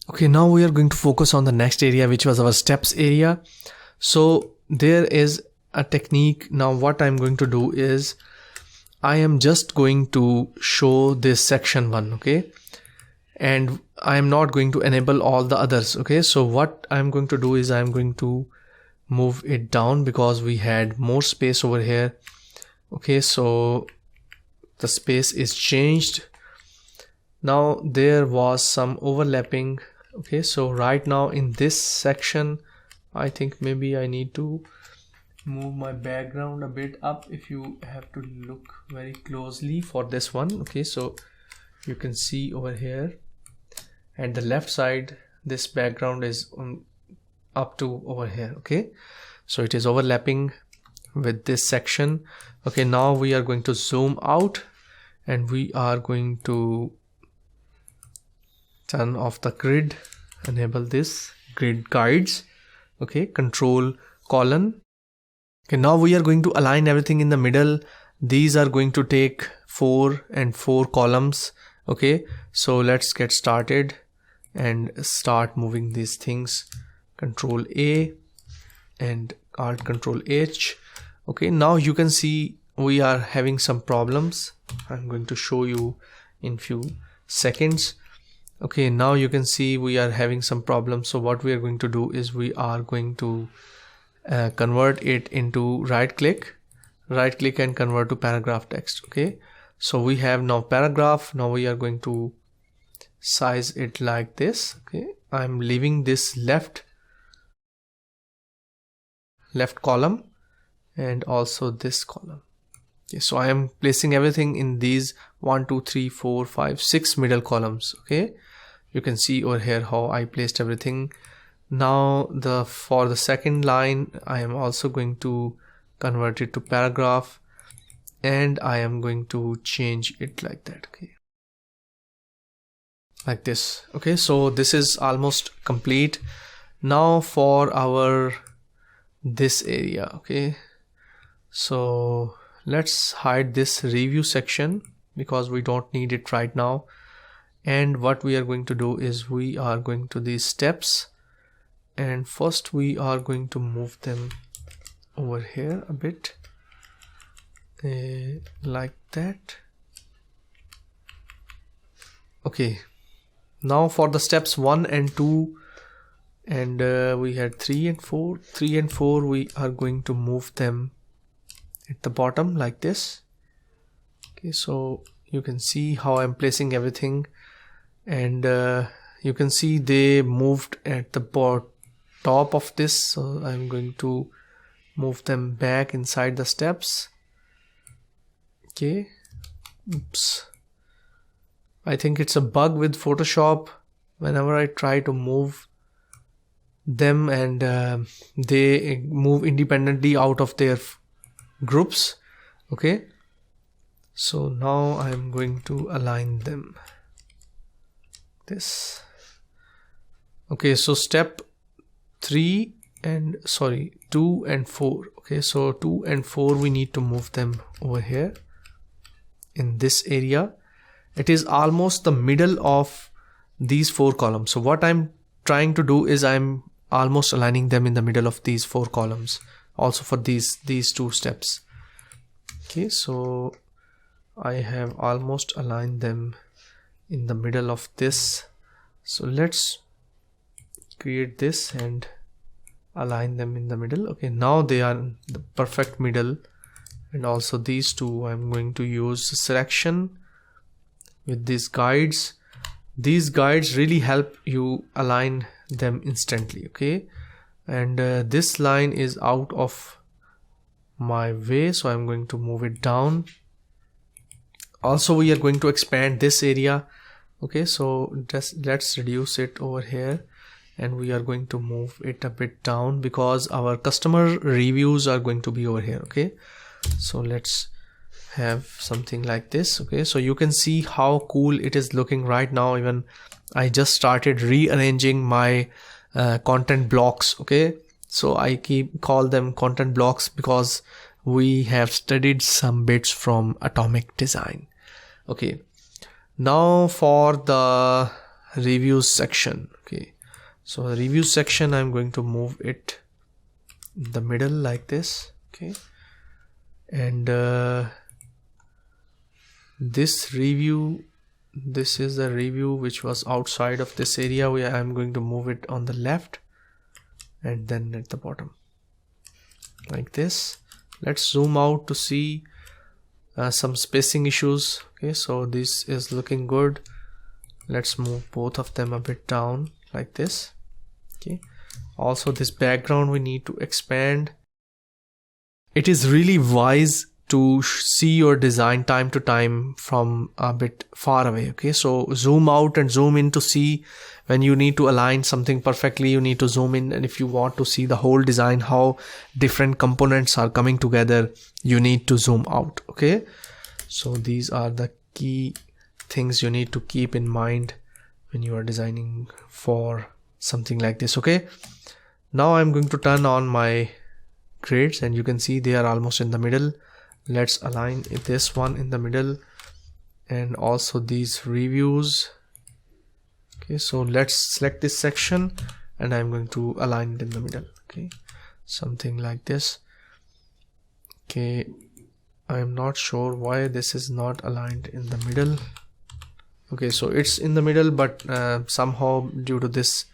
Okay, now we are going to focus on the next area, which was our steps area. So there is a technique. Now what I'm going to do is I am just going to show this section 1, okay, and I am not going to enable all the others. Okay, so what I'm going to do is I'm going to move it down because we had more space over here. Okay, so the space is changed. Now there was some overlapping. Okay, so right now in this section I think maybe I need to move my background a bit up. If you have to look very closely for this one, okay, so you can see over here at the left side this background is up to over here. Okay, so it is overlapping with this section. Okay, now we are going to zoom out and we are going to turn off the grid, enable this grid guides. Okay, control column. Okay, now we are going to align everything in the middle. These are going to take 4 and 4 columns. Okay, so let's get started and start moving these things. Control A and Alt Control H. Okay, now you can see we are having some problems. I'm going to show you in few seconds. Okay, now you can see we are having some problems. So what we are going to do is we are going to convert it into right click and convert to paragraph text. Okay, so we have now paragraph. Now we are going to size it like this. Okay, I'm leaving this left column and also this column. Okay, so I am placing everything in these 1 2 3 4 5 6 middle columns. Okay, you can see over here how I placed everything. Now for the second line I am also going to convert it to paragraph and I am going to change it like that. Okay, like this. Okay, so this is almost complete. Now for our this area. Okay, so let's hide this review section because we don't need it right now. And what we are going to do is we are going to these steps and first we are going to move them over here a bit like that. Okay, now for the steps 1 and 2 and we had 3 and 4 we are going to move them at the bottom like this. Okay, so you can see how I'm placing everything and you can see they moved at the top of this, so I'm going to move them back inside the steps. Okay, oops, I think it's a bug with Photoshop. Whenever I try to move them and they move independently out of their groups. Okay, so now I'm going to align them this. Okay, so step 2 and 4. Okay, so 2 and 4 we need to move them over here in this area. It is almost the middle of these 4 columns. So what I'm trying to do is I'm almost aligning them in the middle of these 4 columns also for these 2 steps. Okay, so I have almost aligned them in the middle of this. So let's create this and align them in the middle. Okay, now they are in the perfect middle. And also these 2 I'm going to use selection with these guides. These guides really help you align them instantly. Okay, and this line is out of my way, so I'm going to move it down. Also we are going to expand this area. Okay, so just let's reduce it over here and we are going to move it a bit down because our customer reviews are going to be over here. Okay, so let's have something like this. Okay, so you can see how cool it is looking right now. Even I just started rearranging my content blocks. Okay, so I call them content blocks because we have studied some bits from atomic design. Okay, now for the reviews section. Okay, so the review section, I'm going to move it in the middle like this. Okay, and this review, this is the review which was outside of this area, where I'm going to move it on the left and then at the bottom like this. Let's zoom out to see some spacing issues. Okay, so this is looking good. Let's move both of them a bit down like this. Okay, also this background we need to expand. It is really wise to see your design time to time from a bit far away. Okay, so zoom out and zoom in to see when you need to align something perfectly. You need to zoom in, and if you want to see the whole design, how different components are coming together, you need to zoom out. Okay, so these are the key things you need to keep in mind when you are designing for something like this. Okay, now I'm going to turn on my grids, and you can see they are almost in the middle. Let's align this one in the middle, and also these reviews. Okay, so let's select this section, and I'm going to align it in the middle. Okay, something like this. Okay, I'm not sure why this is not aligned in the middle. Okay, so it's in the middle, but somehow due to this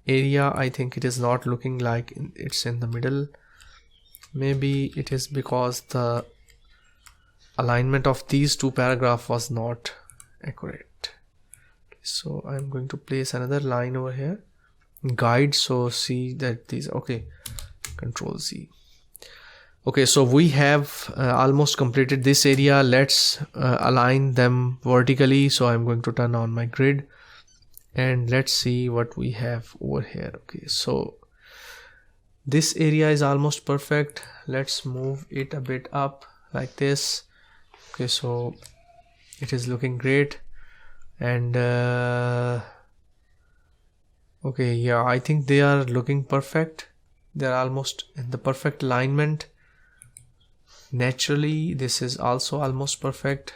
area, I think it is not looking like it's in the middle. Maybe it is because the alignment of these two paragraphs was not accurate. So I'm going to place another line over here, guide, so see that these, okay, Control Z. Okay, so we have almost completed this area. Let's align them vertically. So I'm going to turn on my grid, and let's see what we have over here. Okay, so this area is almost perfect. Let's move it a bit up like this. Okay, so it is looking great. And okay, yeah, I think they are looking perfect. They're almost in the perfect alignment. Naturally, this is also almost perfect,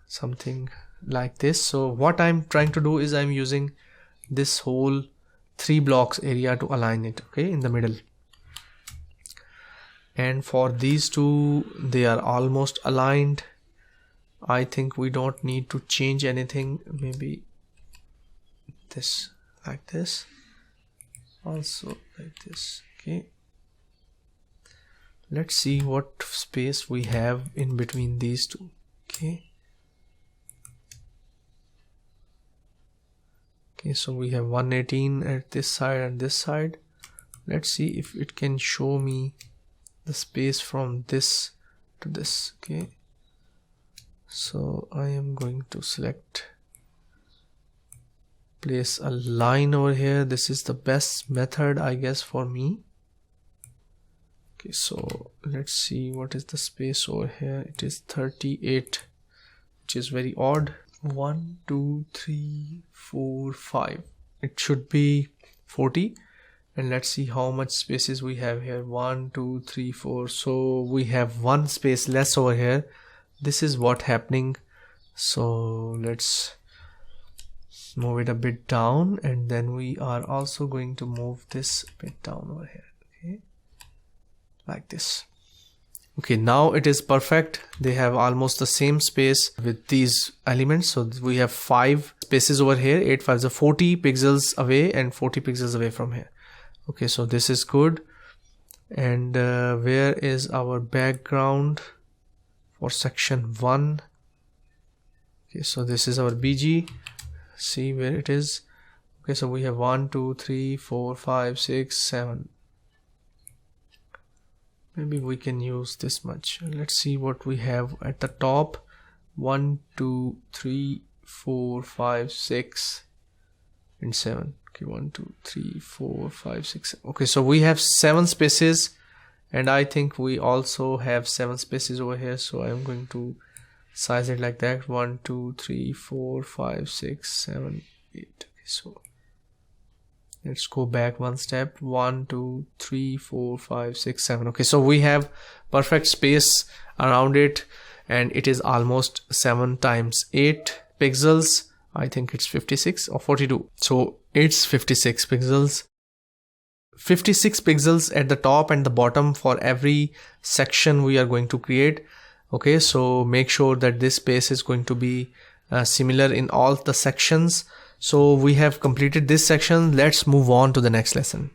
something like this. So what I'm trying to do is I'm using this whole 3 blocks area to align it, okay, in the middle. And for these two, they are almost aligned. I think we don't need to change anything. Maybe this like this, also like this. Okay, let's see what space we have in between these two. Okay, so we have 118 at this side and this side. Let's see if it can show me the space from this to this. Okay, so I am going to select, place a line over here. This is the best method, I guess, for me. Okay, so let's see what is the space over here. It is 38, which is very odd. 1 2 3 4 5, it should be 40. And let's see how much spaces we have here. 1 2 3 4, so we have one space less over here. This is what happening. So let's move it a bit down, and then we are also going to move this a bit down over here. Okay, like this. Okay, now it is perfect. They have almost the same space with these elements. So we have 5 spaces over here. 8 5 is 40 pixels away and 40 pixels away from here. Okay, so this is good. And where is our background for section 1? Okay, so this is our BG. See where it is. Okay, so we have 1 2 3 4 5 6 7. Maybe we can use this much. Let's see what we have at the top. 1 2 3 4 5 6 and 7. Okay, 1 2 3 4 5 6 7. Okay, so we have 7 spaces, and I think we also have 7 spaces over here. So I'm going to size it like that. 1 2 3 4 5 6 7 8. Okay, so let's go back one step. 1 2 3 4 5 6 7. Okay, so we have perfect space around it, and it is almost 7 times 8 pixels I think it's 56 or 42. So it's 56 pixels. 56 pixels at the top and the bottom for every section we are going to create. Okay, so make sure that this space is going to be similar in all the sections. So we have completed this section. Let's move on to the next lesson.